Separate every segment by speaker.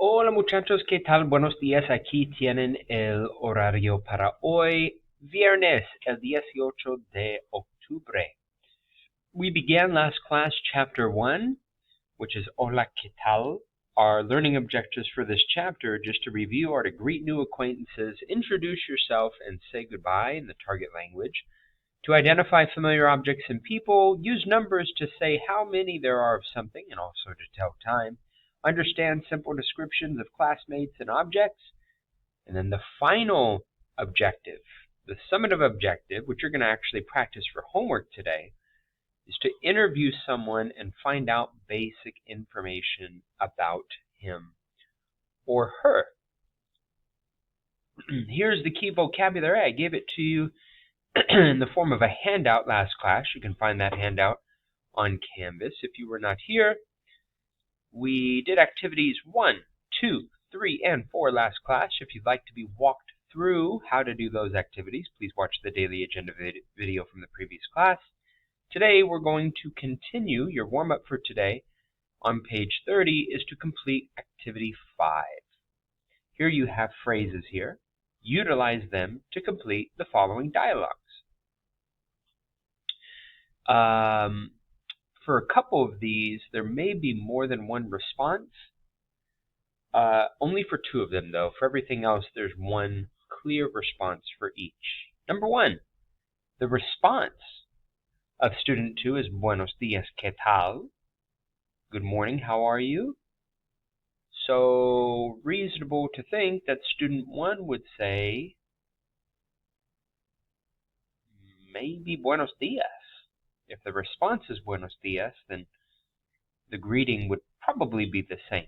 Speaker 1: Hola muchachos, ¿qué tal? Buenos días. Aquí tienen el horario para hoy, viernes, el 18 de octubre. We began last class chapter 1, which is Hola, ¿qué tal? Our learning objectives for this chapter, just to review, are to greet new acquaintances, introduce yourself, and say goodbye in the target language, to identify familiar objects and people, use numbers to say how many there are of something and also to tell time, understand simple descriptions of classmates and objects, and then the final objective, the summative objective, which you're going to actually practice for homework today, is to interview someone and find out basic information about him or her. Here's the key vocabulary. I gave it to you in the form of a handout last class. You can find that handout on Canvas. If you were not here, we did activities 1, 2, 3, and 4 last class. If you'd like to be walked through how to do those activities, please watch the daily agenda video from the previous class. Today we're going to continue. Your warm-up for today on page 30 is to complete activity 5. Here you have phrases here. Utilize them to complete the following dialogues. For a couple of these, there may be more than one response. Only for 2 of them, though. For everything else, there's one clear response for each. Number 1, the response of student 2 is Buenos días, ¿qué tal? Good morning, how are you? So, reasonable to think that student 1 would say, maybe Buenos días. If the response is Buenos días, then the greeting would probably be the same.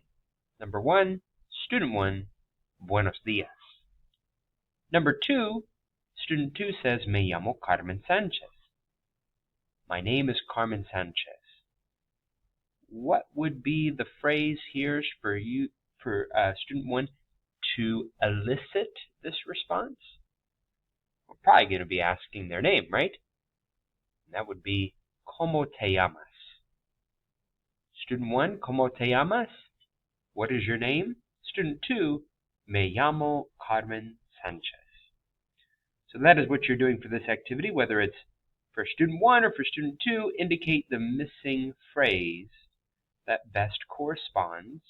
Speaker 1: Number 1, student 1, Buenos días. Number 2, student 2 says, Me llamo Carmen Sanchez. My name is Carmen Sanchez. What would be the phrase here for student 1 to elicit this response? We're probably going to be asking their name, right? And that would be, ¿Cómo te llamas? Student 1, ¿Cómo te llamas? What is your name? Student 2, Me llamo Carmen Sanchez. So that is what you're doing for this activity, whether it's for student 1 or for student 2, indicate the missing phrase that best corresponds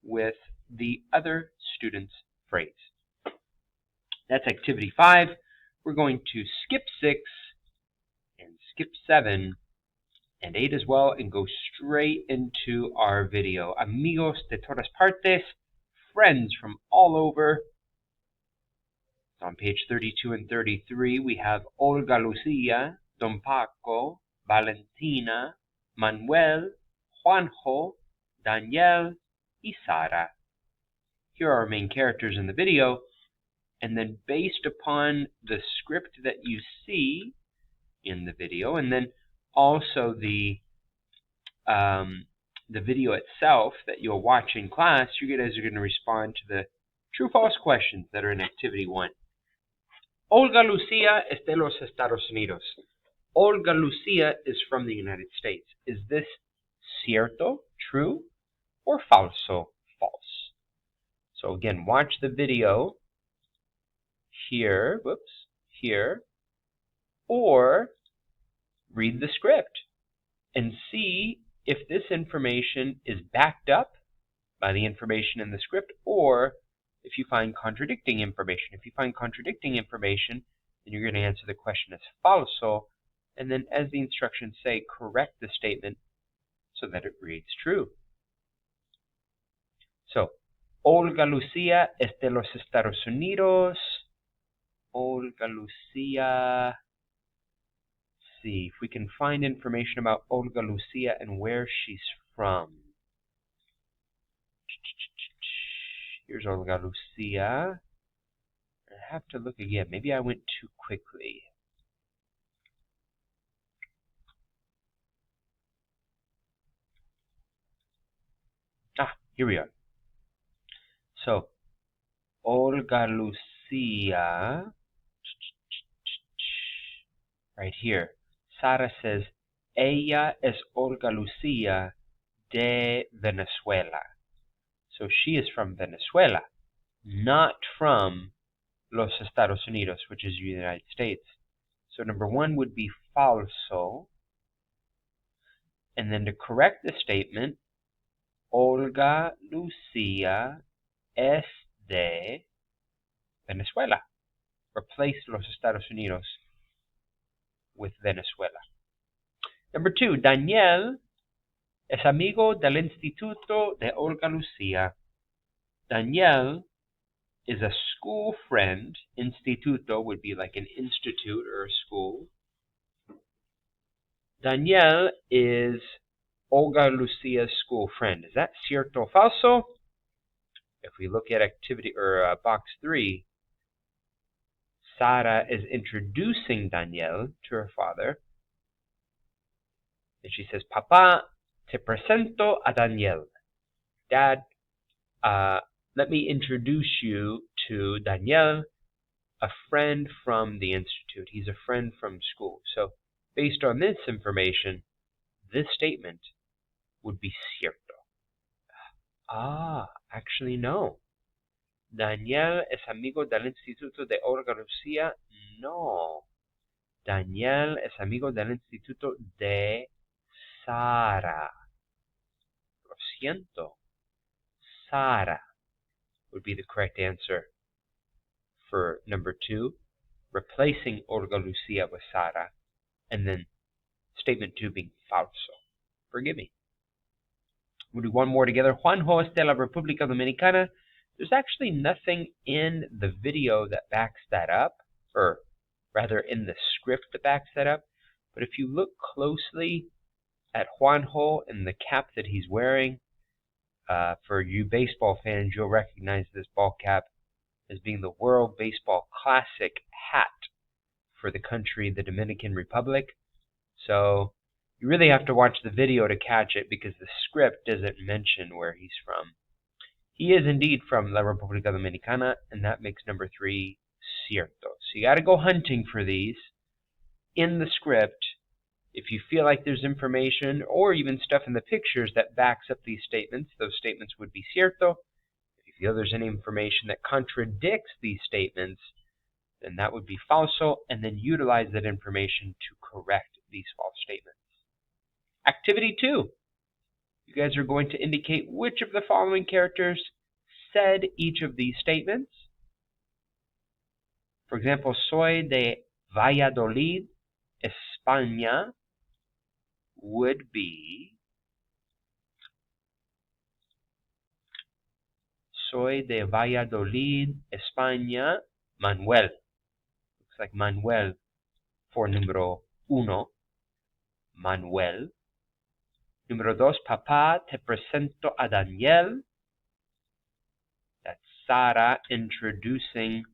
Speaker 1: with the other student's phrase. That's activity 5. We're going to skip 6 and skip 7 and 8 as well and go straight into our video. Amigos de todas partes, friends from all over. On page 32 and 33, we have Olga Lucia, Don Paco, Valentina, Manuel, Juanjo, Daniel, y Sara. Here are our main characters in the video, and then based upon the script that you see in the video, and then also the video itself that you'll watch in class, you guys are going to respond to the true-false questions that are in activity 1. Olga Lucia es de los Estados Unidos. Olga Lucia is from the United States. Is this cierto, true, or falso, false? So again, watch the video here, here, or read the script and see if this information is backed up by the information in the script, or if you find contradicting information. If you find contradicting information, then you're going to answer the question as falso, and then as the instructions say, correct the statement so that it reads true. So, Olga Lucia es de los Estados Unidos. Olga Lucia. Let's see if we can find information about Olga Lucia and where she's from. Here's Olga Lucia. I have to look again. Maybe I went too quickly. Here we are. So, Olga Lucia, right here. Sara says, ella es Olga Lucia de Venezuela. So she is from Venezuela, not from Los Estados Unidos, which is the United States. So number 1 would be falso. And then to correct the statement, Olga Lucia es de Venezuela. Replace Los Estados Unidos with Venezuela. Number 2, Daniel es amigo del instituto de Olga Lucia. Daniel is a school friend. Instituto would be like an institute or a school. Daniel is Olga Lucia's school friend. Is that cierto o falso? If we look at activity or box 3, Sara is introducing Daniel to her father. And she says, Papá, te presento a Daniel. Dad, let me introduce you to Daniel, a friend from the institute. He's a friend from school. So based on this information, this statement would be cierto. Actually no. Daniel es amigo del instituto de Olga Lucia. No. Daniel es amigo del instituto de Sara. Lo siento. Sara would be the correct answer for number 2, replacing Olga Lucia with Sara, and then statement 2 being falso. Forgive me. We'll do one more together. Juanjo es de la República Dominicana. There's actually nothing in the video that backs that up, or rather in the script that backs that up. But if you look closely at Juanjo and the cap that he's wearing, for you baseball fans, you'll recognize this ball cap as being the World Baseball Classic hat for the country, the Dominican Republic. So you really have to watch the video to catch it because the script doesn't mention where he's from. He is indeed from La República Dominicana, and that makes number 3 cierto. So you got to go hunting for these in the script. If you feel like there's information or even stuff in the pictures that backs up these statements, those statements would be cierto. If you feel there's any information that contradicts these statements, then that would be falso, and then utilize that information to correct these false statements. Activity 2. You guys are going to indicate which of the following characters said each of these statements. For example, soy de Valladolid, España would be soy de Valladolid, España, Manuel. Looks like Manuel for número 1. Manuel. Número 2, papá, te presento a Daniel. That's Sara introducing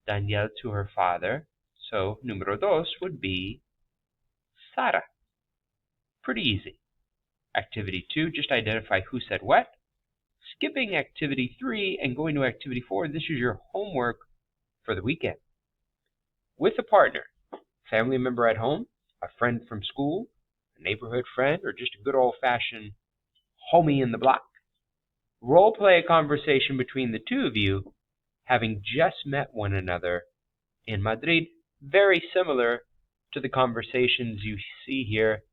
Speaker 1: Daniel to her father. So, número 2 would be Sara. Pretty easy. Activity 2, just identify who said what. Skipping activity 3 and going to activity 4, this is your homework for the weekend. With a partner, family member at home, a friend from school, a neighborhood friend, or just a good old-fashioned homie in the block, role play a conversation between the two of you, having just met one another in Madrid, very similar to the conversations you see here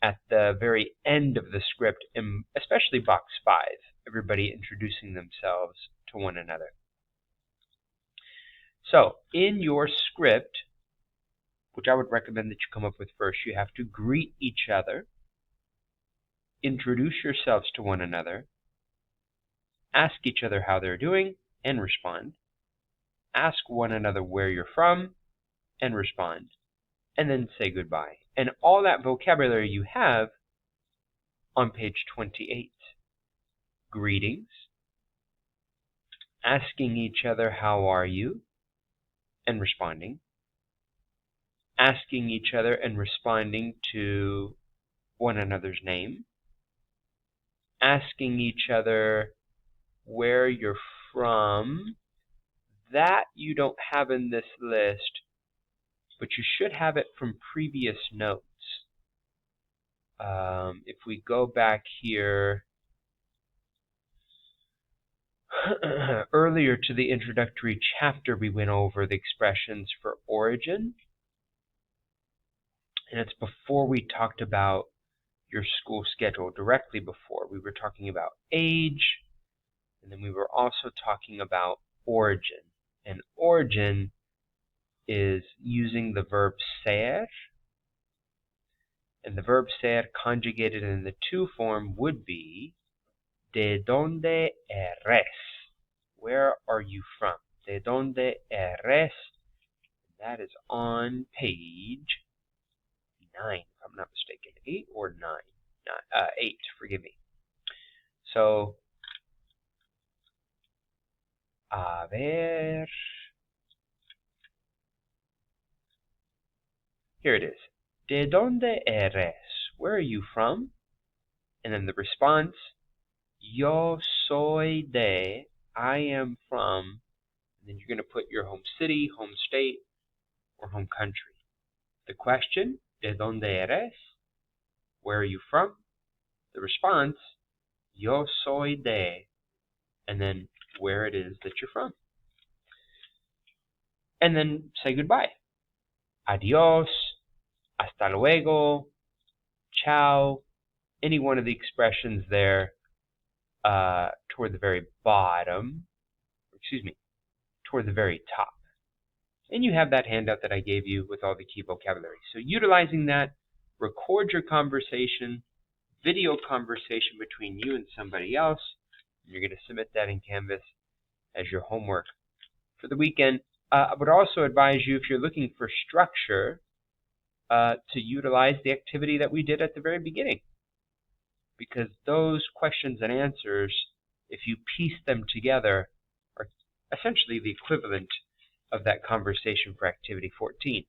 Speaker 1: at the very end of the script, especially box 5, everybody introducing themselves to one another. So, in your script, which I would recommend that you come up with first, you have to greet each other, introduce yourselves to one another, ask each other how they're doing, and respond. Ask one another where you're from, and respond. And then say goodbye. And all that vocabulary you have on page 28. Greetings, asking each other how are you, and responding. Asking each other and responding to one another's name. Asking each other where you're from. That you don't have in this list, but you should have it from previous notes. If we go back here earlier to the introductory chapter, we went over the expressions for origin. And it's before we talked about your school schedule. Directly before, we were talking about age, and then we were also talking about origin. And origin is using the verb ser, and the verb ser conjugated in the to form would be de donde eres? Where are you from? De donde eres? That is on page 9, if I'm not mistaken. 8 or 9? 8, forgive me. So, a ver. Here it is. ¿De dónde eres? Where are you from? And then the response, yo soy de, I am from, and then you're going to put your home city, home state, or home country. The question, ¿de dónde eres? Where are you from? The response, yo soy de, and then where it is that you're from. And then say goodbye. Adios, hasta luego, ciao, any one of the expressions there toward the very bottom, toward the very top. And you have that handout that I gave you with all the key vocabulary. So utilizing that, record your conversation, video conversation between you and somebody else. And you're going to submit that in Canvas as your homework for the weekend. I would also advise you, if you're looking for structure, to utilize the activity that we did at the very beginning. Because those questions and answers, if you piece them together, are essentially the equivalent of that conversation for activity 14.